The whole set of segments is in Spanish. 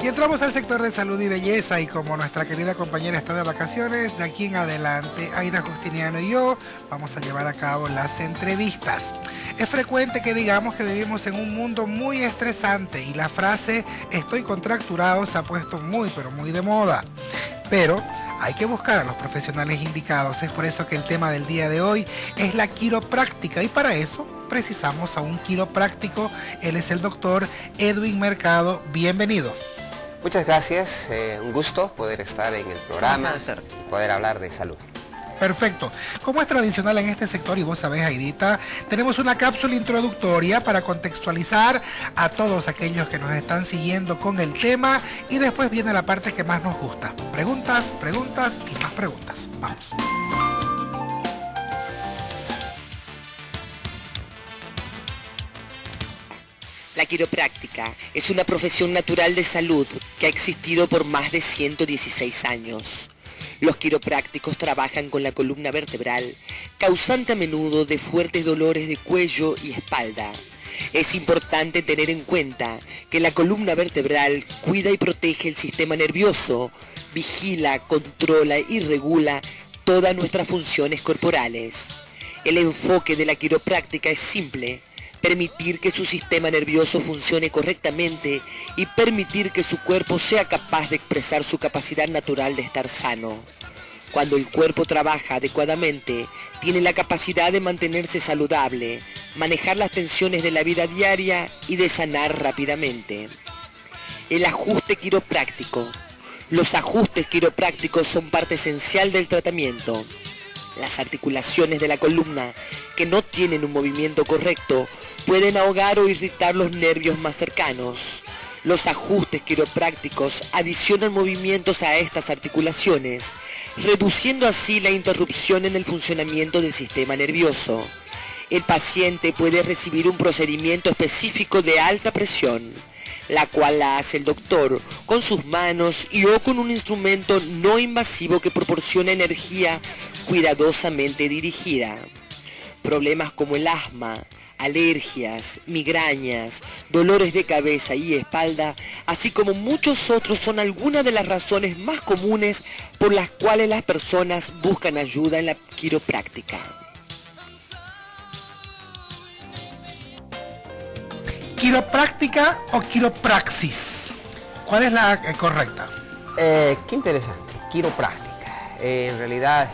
Y entramos al sector de salud y belleza, y como nuestra querida compañera está de vacaciones, de aquí en adelante, Aida Justiniano y yo vamos a llevar a cabo las entrevistas. Es frecuente que digamos que vivimos en un mundo muy estresante y la frase "estoy contracturado" se ha puesto muy, pero muy de moda. Pero hay que buscar a los profesionales indicados. Es por eso que el tema del día de hoy es la quiropráctica, y para eso precisamos a un quiropráctico. Él es el doctor Edwin Mercado. Bienvenido. Muchas gracias, un gusto poder estar en el programa y poder hablar de salud. Perfecto. Como es tradicional en este sector, y vos sabés, Aidita, tenemos una cápsula introductoria para contextualizar a todos aquellos que nos están siguiendo con el tema, y después viene la parte que más nos gusta. Preguntas, preguntas y más preguntas. Vamos. La quiropráctica es una profesión natural de salud que ha existido por más de 116 años. Los quiroprácticos trabajan con la columna vertebral, causante a menudo de fuertes dolores de cuello y espalda. Es importante tener en cuenta que la columna vertebral cuida y protege el sistema nervioso, vigila, controla y regula todas nuestras funciones corporales. El enfoque de la quiropráctica es simple: permitir que su sistema nervioso funcione correctamente y permitir que su cuerpo sea capaz de expresar su capacidad natural de estar sano. Cuando el cuerpo trabaja adecuadamente, tiene la capacidad de mantenerse saludable, manejar las tensiones de la vida diaria y de sanar rápidamente. El ajuste quiropráctico. Los ajustes quiroprácticos son parte esencial del tratamiento. Las articulaciones de la columna que no tienen un movimiento correcto pueden ahogar o irritar los nervios más cercanos. Los ajustes quiroprácticos adicionan movimientos a estas articulaciones, reduciendo así la interrupción en el funcionamiento del sistema nervioso. El paciente puede recibir un procedimiento específico de alta presión, la cual la hace el doctor con sus manos y o con un instrumento no invasivo que proporciona energía cuidadosamente dirigida. Problemas como el asma, alergias, migrañas, dolores de cabeza y espalda, así como muchos otros, son algunas de las razones más comunes por las cuales las personas buscan ayuda en la quiropráctica. ¿Quiropráctica o quiropraxis? ¿Cuál es la correcta? Qué interesante, quiropráctica. En realidad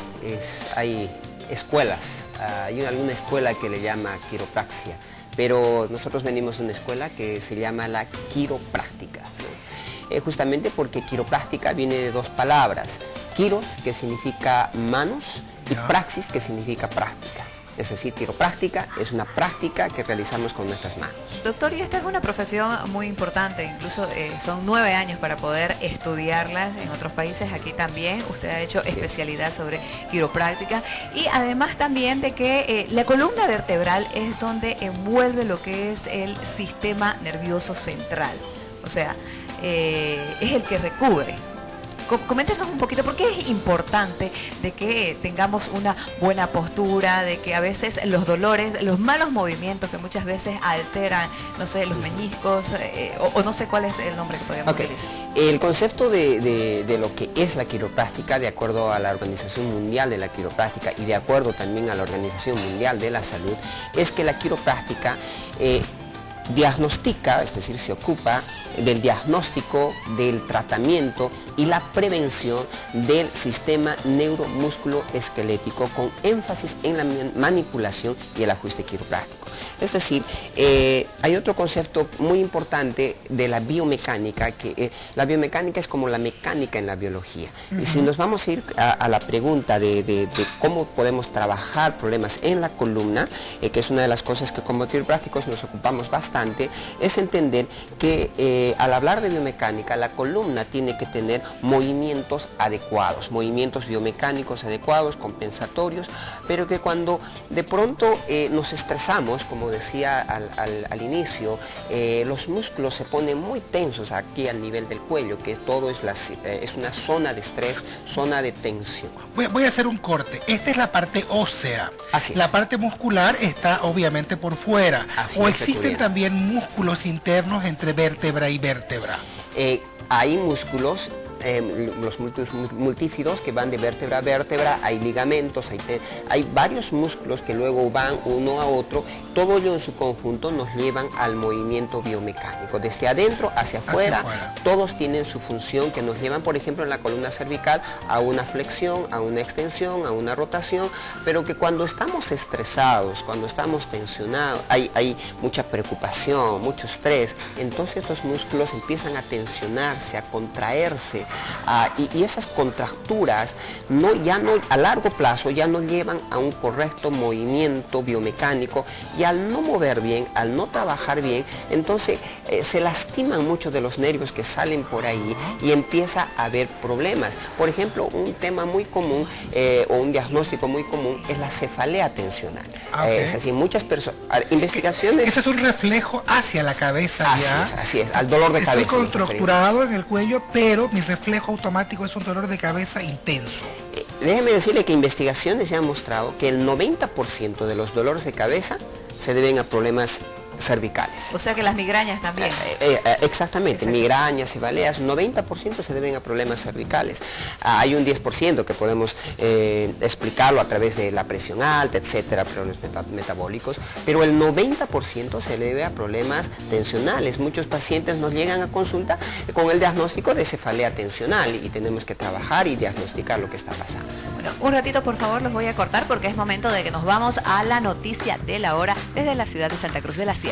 hay escuelas, hay alguna escuela que le llama quiropraxia, pero nosotros venimos de una escuela que se llama la quiropráctica, ¿no? Justamente porque quiropráctica viene de dos palabras: quiros, que significa manos, y praxis, que significa práctica. Es decir, quiropráctica es una práctica que realizamos con nuestras manos. Doctor, y esta es una profesión muy importante, incluso son 9 años para poder estudiarlas en otros países. Aquí también usted ha hecho especialidad sobre quiropráctica, y además también de que la columna vertebral es donde envuelve lo que es el sistema nervioso central, o sea, es el que recubre. Coméntenos un poquito por qué es importante de que tengamos una buena postura, de que a veces los dolores, los malos movimientos que muchas veces alteran, no sé, los meniscos, o no sé cuál es el nombre que podríamos utilizar. El concepto de lo que es la quiropráctica, de acuerdo a la Organización Mundial de la Quiropráctica y de acuerdo también a la Organización Mundial de la Salud, es que la quiropráctica diagnostica, es decir, se ocupa del diagnóstico, del tratamiento y la prevención del sistema neuromúsculo-esquelético, con énfasis en la manipulación y el ajuste quiropráctico. Es decir, hay otro concepto muy importante de la biomecánica, que la biomecánica es como la mecánica en la biología. Y si nos vamos a ir a la pregunta de cómo podemos trabajar problemas en la columna, que es una de las cosas que como quiroprácticos nos ocupamos bastante, es entender que al hablar de biomecánica, la columna tiene que tener movimientos adecuados, movimientos biomecánicos adecuados, compensatorios, pero que cuando de pronto nos estresamos, como decía al inicio, los músculos se ponen muy tensos aquí al nivel del cuello, que todo es una zona de estrés, zona de tensión. Voy a hacer un corte. Esta es la parte ósea. Así es. La parte muscular está obviamente por fuera. Así o es, existen también también músculos internos entre vértebra y vértebra? Hay músculos, los multífidos que van de vértebra a vértebra, hay ligamentos, hay varios músculos que luego van uno a otro, todo ello en su conjunto nos llevan al movimiento biomecánico, desde adentro hacia afuera, todos tienen su función que nos llevan, por ejemplo, en la columna cervical a una flexión, a una extensión, a una rotación, pero que cuando estamos estresados, cuando estamos tensionados, hay mucha preocupación, mucho estrés, entonces estos músculos empiezan a tensionarse, a contraerse, y esas contracturas a largo plazo ya no llevan a un correcto movimiento biomecánico, y al no mover bien, al no trabajar bien, entonces se lastiman muchos de los nervios que salen por ahí y empieza a haber problemas. Por ejemplo, un tema muy común o un diagnóstico muy común es la cefalea tensional. Es así, muchas personas, investigaciones... Ese es un reflejo hacia la cabeza. Así es, al dolor de cabeza. Estoy contracturado en el cuello, pero mi reflejo automático es un dolor de cabeza intenso. Déjeme decirle que investigaciones ya han mostrado que el 90% de los dolores de cabeza se deben a problemas cervicales. O sea que las migrañas también. Exactamente, migrañas, cefaleas, 90% se deben a problemas cervicales. Hay un 10% que podemos explicarlo a través de la presión alta, etcétera, problemas metabólicos, pero el 90% se debe a problemas tensionales. Muchos pacientes nos llegan a consulta con el diagnóstico de cefalea tensional y tenemos que trabajar y diagnosticar lo que está pasando. Bueno, un ratito por favor los voy a cortar porque es momento de que nos vamos a la noticia de la hora desde la ciudad de Santa Cruz de la Sierra.